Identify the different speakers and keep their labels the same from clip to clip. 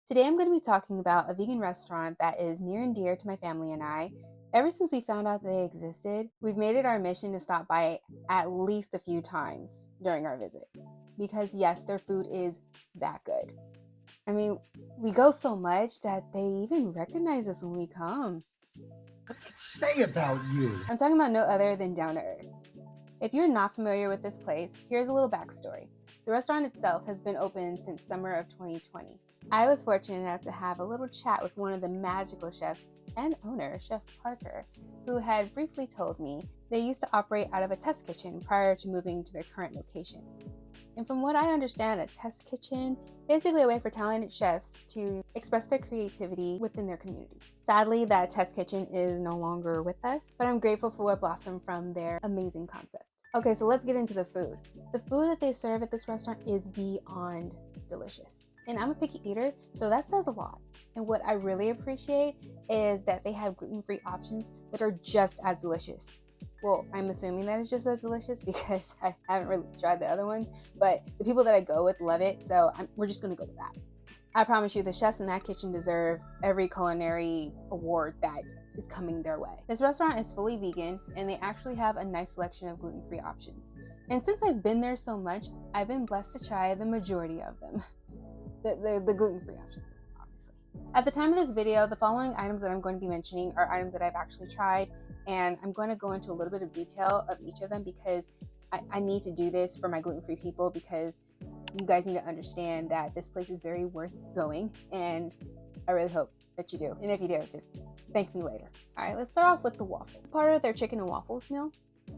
Speaker 1: Today I'm going to be talking about a vegan restaurant that is near and dear to my family and I. Ever since we found out they existed, we've made it our mission to stop by at least a few times during our visit. Because yes, their food is that good. I mean, we go so much that they even recognize us when we come.
Speaker 2: What's it say about you?
Speaker 1: I'm talking about no other than Down2Earth. If you're not familiar with this place, here's a little backstory. The restaurant itself has been open since summer of 2020. I was fortunate enough to have a little chat with one of the magical chefs and owner, Chef Parker, who had briefly told me they used to operate out of a test kitchen prior to moving to their current location. And from what I understand, a test kitchen, basically a way for talented chefs to express their creativity within their community. Sadly, that test kitchen is no longer with us, but I'm grateful for what blossomed from their amazing concept. Okay, so let's get into the food. The food that they serve at this restaurant is beyond delicious. And I'm a picky eater, so that says a lot. And what I really appreciate is that they have gluten-free options that are just as delicious. Well, I'm assuming that it's just as delicious because I haven't really tried the other ones, but the people that I go with love it, so we're just gonna go with that. I promise you, the chefs in that kitchen deserve every culinary award that is coming their way. This restaurant is fully vegan, and they actually have a nice selection of gluten-free options. And since I've been there so much, I've been blessed to try the majority of them. the gluten-free option, obviously. At the time of this video, the following items that I'm going to be mentioning are items that I've actually tried, and I'm going to go into a little bit of detail of each of them because I need to do this for my gluten-free people, because you guys need to understand that this place is very worth going, and I really hope that you do. And if you do, just thank me later. All right, let's start off with the waffle. Part of their chicken and waffles meal.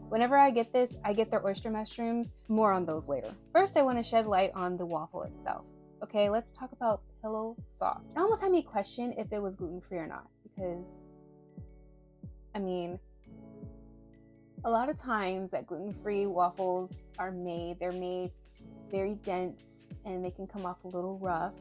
Speaker 1: Whenever I get this, I get their oyster mushrooms. More on those later. First, I want to shed light on the waffle itself. Okay, let's talk about Pillow Soft. It almost had me question if it was gluten-free or not, because, I mean, a lot of times that gluten-free waffles are made, they're made very dense and they can come off a little rough,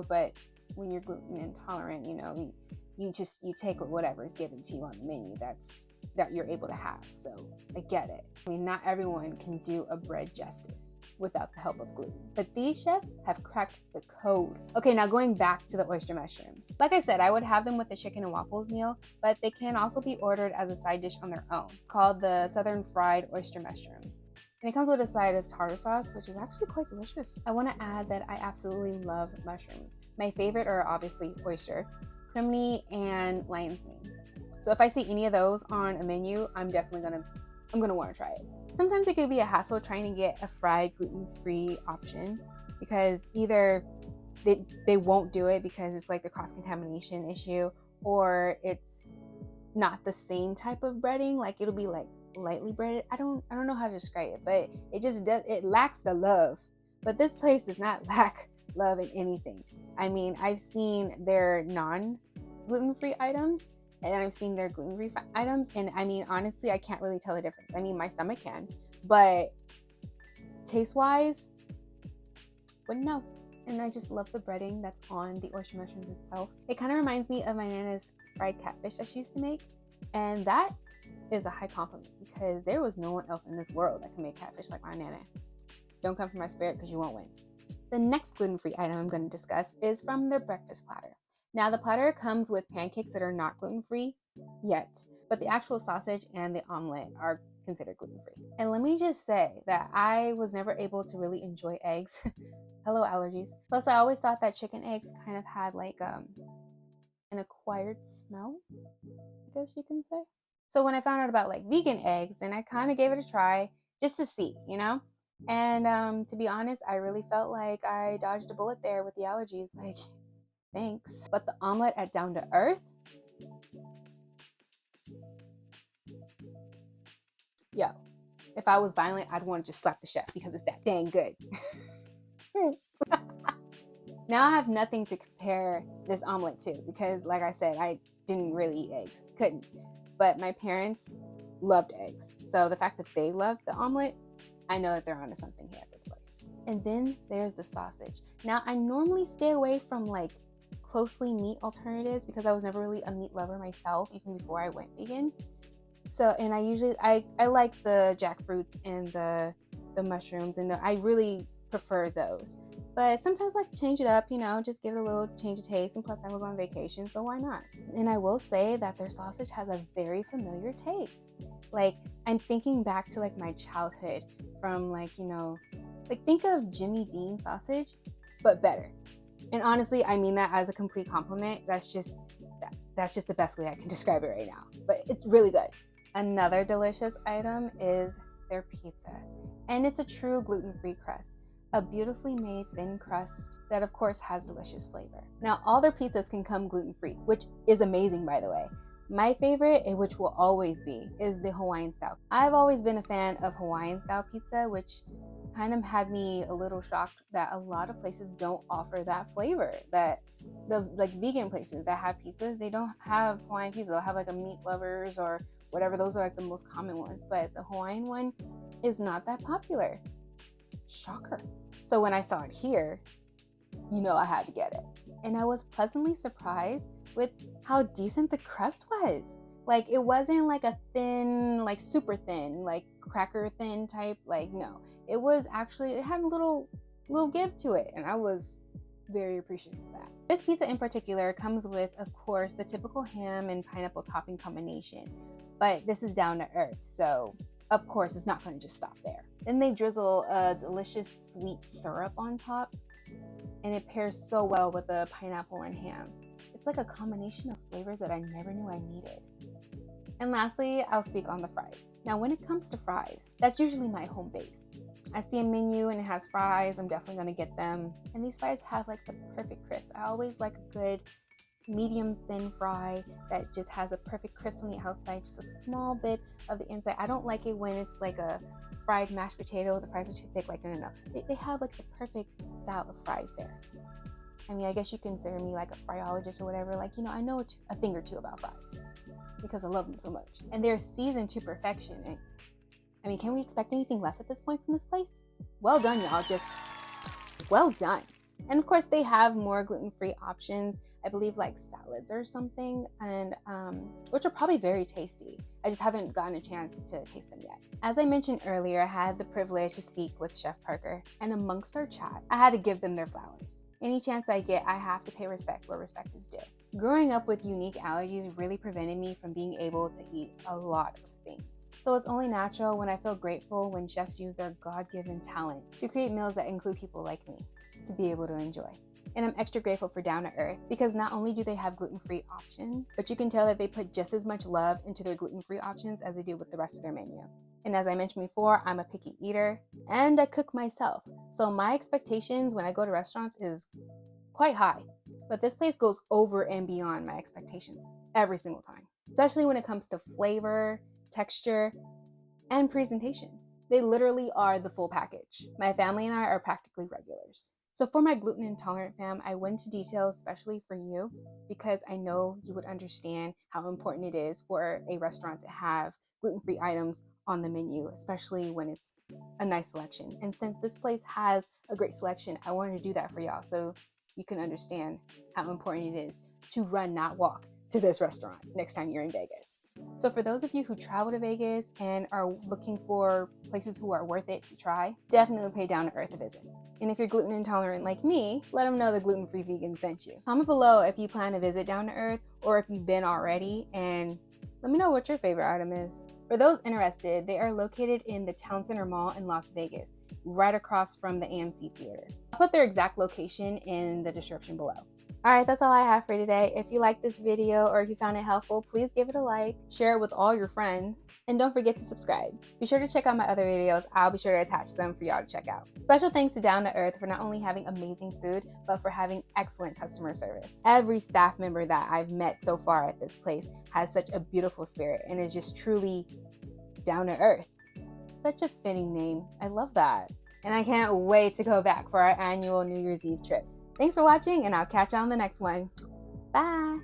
Speaker 1: but when you're gluten intolerant, you take whatever is given to you on the menu that you're able to have. So I get it. I mean, not everyone can do a bread justice without the help of gluten, but these chefs have cracked the code. Okay, now going back to the oyster mushrooms. Like I said, I would have them with the chicken and waffles meal, but they can also be ordered as a side dish on their own, called the Southern Fried Oyster Mushrooms. And it comes with a side of tartar sauce, which is actually quite delicious. I want to add that I absolutely love mushrooms. My favorite are obviously oyster, crimini, and lion's mane. So if I see any of those on a menu, I'm gonna want to try it. Sometimes it could be a hassle trying to get a fried gluten-free option, because either they won't do it because it's like the cross-contamination issue, or it's not the same type of breading. Like it'll be like lightly breaded. I don't know how to describe it, but it lacks the love. But this place does not lack love in anything. I mean, I've seen their non-gluten-free items, and I've seen their gluten-free items, and I mean, honestly, I can't really tell the difference. I mean, my stomach can, but taste-wise, wouldn't know. And I just love the breading that's on the oyster mushrooms itself. It kind of reminds me of my Nana's fried catfish that she used to make, and that is a high compliment, because there was no one else in this world that can make catfish like my Nana. Don't come for my spirit, because you won't win. The next gluten-free item I'm going to discuss is from their breakfast platter. Now, the platter comes with pancakes that are not gluten-free yet, but the actual sausage and the omelet are considered gluten-free. And let me just say that I was never able to really enjoy eggs. Hello, allergies. Plus, I always thought that chicken eggs kind of had like an acquired smell, I guess you can say. So when I found out about like vegan eggs, then I kind of gave it a try just to see, And to be honest, I really felt like I dodged a bullet there with the allergies. Like, thanks. But the omelet at Down2Earth, yo, if I was violent, I'd want to just slap the chef because it's that dang good. Now I have nothing to compare this omelet to, because like I said, I didn't really eat eggs. Couldn't. But my parents loved eggs. So the fact that they loved the omelet, I know that they're onto something here at this place. And then there's the sausage. Now, I normally stay away from like closely meat alternatives because I was never really a meat lover myself, even before I went vegan. So, and I like the jackfruits and the mushrooms, and I really prefer those. But sometimes I like to change it up, just give it a little change of taste. And plus I was on vacation, so why not? And I will say that their sausage has a very familiar taste. Like, I'm thinking back to like my childhood from like think of Jimmy Dean sausage, but better. And honestly, I mean that as a complete compliment. That's just the best way I can describe it right now. But it's really good. Another delicious item is their pizza. And it's a true gluten-free crust. A beautifully made thin crust that of course has delicious flavor. Now, all their pizzas can come gluten-free, which is amazing, by the way. My favorite, and which will always be, is the Hawaiian style. I've always been a fan of Hawaiian style pizza, which kind of had me a little shocked that a lot of places don't offer that flavor. That the vegan places that have pizzas, they don't have Hawaiian pizza. They'll have like a meat lovers or whatever. Those are like the most common ones, but the Hawaiian one is not that popular. Shocker. So when I saw it here, I had to get it. And I was pleasantly surprised with how decent the crust was. Like, it wasn't like a thin, like super thin, like cracker thin type. Like, no, it was actually, it had a little give to it. And I was very appreciative of that. This pizza in particular comes with, of course, the typical ham and pineapple topping combination. But this is Down to Earth, so of course it's not going to just stop there. Then they drizzle a delicious sweet syrup on top, and it pairs so well with the pineapple and ham. It's like a combination of flavors that I never knew I needed. And lastly, I'll speak on the fries. Now, when it comes to fries, that's usually my home base. I see a menu and it has fries, I'm definitely gonna get them. And these fries have like the perfect crisp. I always like a good medium thin fry that just has a perfect crisp on the outside, just a small bit of the inside. I don't like it when it's like a fried mashed potato, the fries are too thick. Like, no. They have like the perfect style of fries there. I mean, I guess you consider me like a fryologist or whatever. Like, I know a thing or two about fries because I love them so much. And they're seasoned to perfection. And I mean, can we expect anything less at this point from this place? Well done, y'all. Just well done. And of course, they have more gluten-free options. I believe like salads or something, and which are probably very tasty. I just haven't gotten a chance to taste them yet. As I mentioned earlier, I had the privilege to speak with Chef Parker, and amongst our chat, I had to give them their flowers. Any chance I get, I have to pay respect where respect is due. Growing up with unique allergies really prevented me from being able to eat a lot of things. So it's only natural when I feel grateful when chefs use their God-given talent to create meals that include people like me to be able to enjoy. And I'm extra grateful for Down to Earth because not only do they have gluten-free options, but you can tell that they put just as much love into their gluten-free options as they do with the rest of their menu. And as I mentioned before, I'm a picky eater and I cook myself. So my expectations when I go to restaurants is quite high. But this place goes over and beyond my expectations every single time, especially when it comes to flavor, texture, and presentation. They literally are the full package. My family and I are practically regulars. So for my gluten intolerant fam, I went into detail especially for you because I know you would understand how important it is for a restaurant to have gluten-free items on the menu, especially when it's a nice selection. And since this place has a great selection, I wanted to do that for y'all so you can understand how important it is to run, not walk, to this restaurant next time you're in Vegas. So for those of you who travel to Vegas and are looking for places who are worth it to try, definitely pay Down to Earth a visit. And if you're gluten intolerant like me, let them know the gluten-free vegan sent you. Comment below if you plan to visit Down to Earth or if you've been already, and let me know what your favorite item is. For those interested, they are located in the Town Center Mall in Las Vegas, right across from the AMC Theater. I'll put their exact location in the description below. All right, that's all I have for today. If you liked this video or if you found it helpful, please give it a like, share it with all your friends, and don't forget to subscribe. Be sure to check out my other videos. I'll be sure to attach some for y'all to check out. Special thanks to Down to Earth for not only having amazing food, but for having excellent customer service. Every staff member that I've met so far at this place has such a beautiful spirit and is just truly down to earth. Such a fitting name. I love that. And I can't wait to go back for our annual New Year's Eve trip. Thanks for watching, and I'll catch you on the next one. Bye!